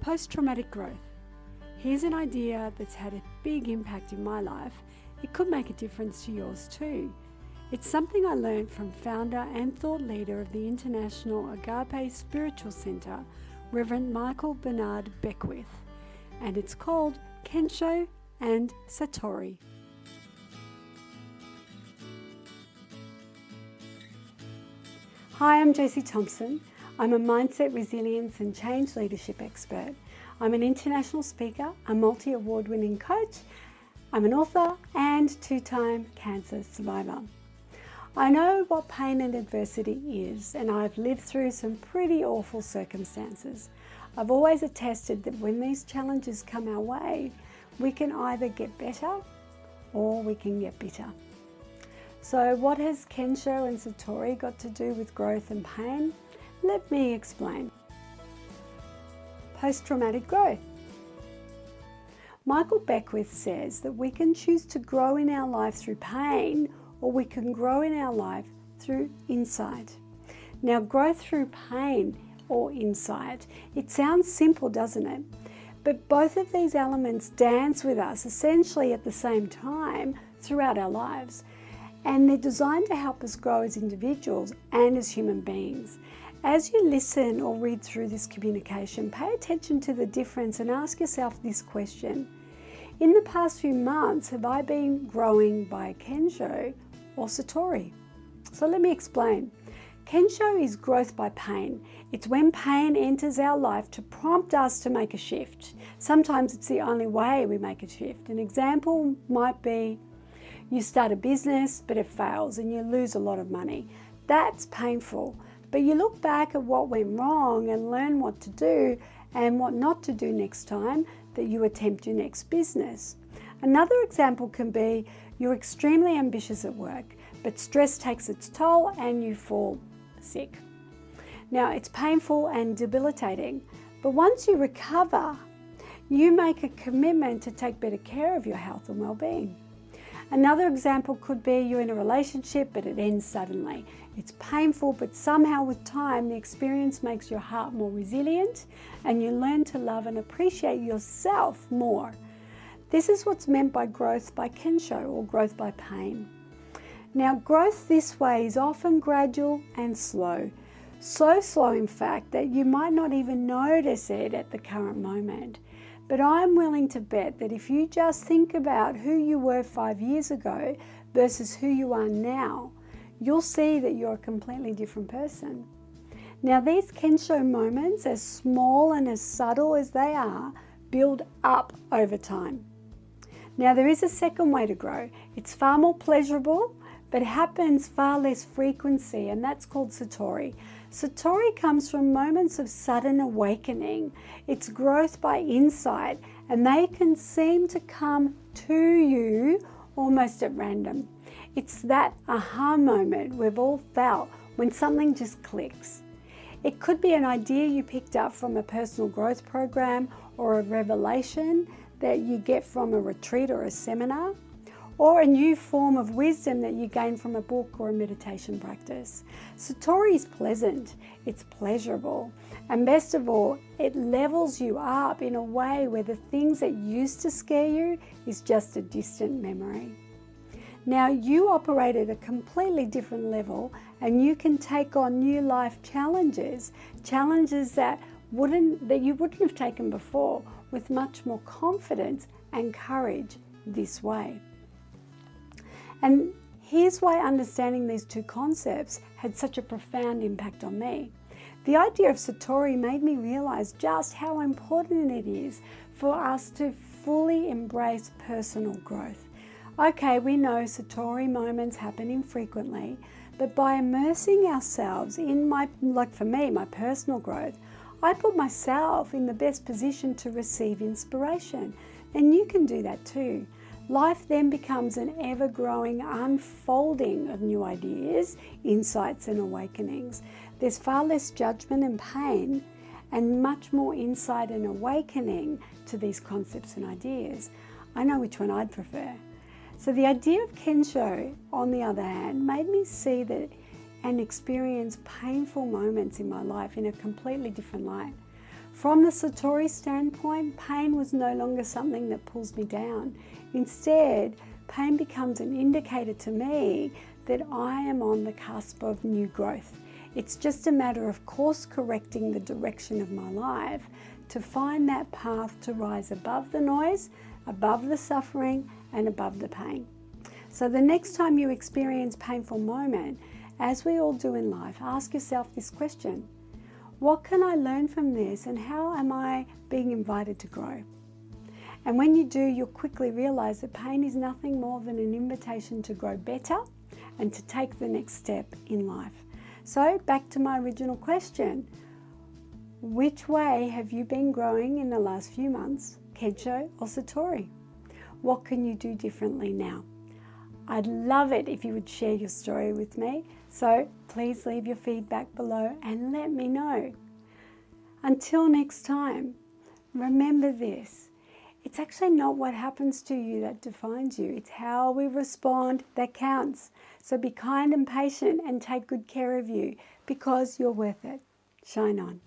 Post-traumatic growth. Here's an idea that's had a big impact in my life. It could make a difference to yours too. It's something I learned from founder and thought leader of the International Agape Spiritual Centre, Reverend Michael Bernard Beckwith, and it's called Kensho and Satori. Hi, I'm Josie Thomson. I'm a mindset, resilience and change leadership expert. I'm an international speaker, a multi-award-winning coach. I'm an author and two-time cancer survivor. I know what pain and adversity is, and I've lived through some pretty awful circumstances. I've always attested that when these challenges come our way, we can either get better or we can get bitter. So what has Kensho and Satori got to do with growth and pain? Let me explain. Post-traumatic growth. Michael Beckwith says that we can choose to grow in our life through pain, or we can grow in our life through insight. Now, growth through pain or insight, it sounds simple, doesn't it? But both of these elements dance with us essentially at the same time throughout our lives. And they're designed to help us grow as individuals and as human beings. As you listen or read through this communication, pay attention to the difference and ask yourself this question. In the past few months, have I been growing by Kensho or Satori? So let me explain. Kensho is growth by pain. It's when pain enters our life to prompt us to make a shift. Sometimes it's the only way we make a shift. An example might be you start a business, but it fails and you lose a lot of money. That's painful. But you look back at what went wrong and learn what to do and what not to do next time that you attempt your next business. Another example can be you're extremely ambitious at work, but stress takes its toll and you fall sick. Now, it's painful and debilitating, but once you recover, you make a commitment to take better care of your health and well-being. Another example could be you're in a relationship, but it ends suddenly. It's painful, but somehow with time, the experience makes your heart more resilient and you learn to love and appreciate yourself more. This is what's meant by growth by Kensho, or growth by pain. Now, growth this way is often gradual and slow. So slow, in fact, that you might not even notice it at the current moment. But I'm willing to bet that if you just think about who you were 5 years ago versus who you are now, you'll see that you're a completely different person. Now, these Kensho moments, as small and as subtle as they are, build up over time. Now, there is a second way to grow. It's far more pleasurable, but happens far less frequency, and that's called Satori. Satori comes from moments of sudden awakening. It's growth by insight, and they can seem to come to you almost at random. It's that aha moment we've all felt when something just clicks. It could be an idea you picked up from a personal growth program, or a revelation that you get from a retreat or a seminar, or a new form of wisdom that you gain from a book or a meditation practice. Satori is pleasant, it's pleasurable, and best of all, it levels you up in a way where the things that used to scare you is just a distant memory. Now, you operate at a completely different level, and you can take on new life challenges that you wouldn't have taken before, with much more confidence and courage this way. And here's why understanding these two concepts had such a profound impact on me. The idea of Satori made me realize just how important it is for us to fully embrace personal growth. Okay, we know Satori moments happen infrequently, but by immersing ourselves in my personal growth, I put myself in the best position to receive inspiration. And you can do that too. Life then becomes an ever-growing unfolding of new ideas, insights and awakenings. There's far less judgment and pain, and much more insight and awakening to these concepts and ideas. I know which one I'd prefer. So the idea of Kensho, on the other hand, made me see that and experience painful moments in my life in a completely different light. From the Satori standpoint, pain was no longer something that pulls me down. Instead, pain becomes an indicator to me that I am on the cusp of new growth. It's just a matter of course correcting the direction of my life to find that path to rise above the noise, above the suffering, and above the pain. So the next time you experience a painful moment, as we all do in life, ask yourself this question: what can I learn from this, and how am I being invited to grow? And when you do, you'll quickly realize that pain is nothing more than an invitation to grow better and to take the next step in life. So back to my original question: which way have you been growing in the last few months, Kensho or Satori? What can you do differently now? I'd love it if you would share your story with me, so please leave your feedback below and let me know. Until next time, remember this: it's actually not what happens to you that defines you, it's how we respond that counts. So be kind and patient and take good care of you, because you're worth it. Shine on.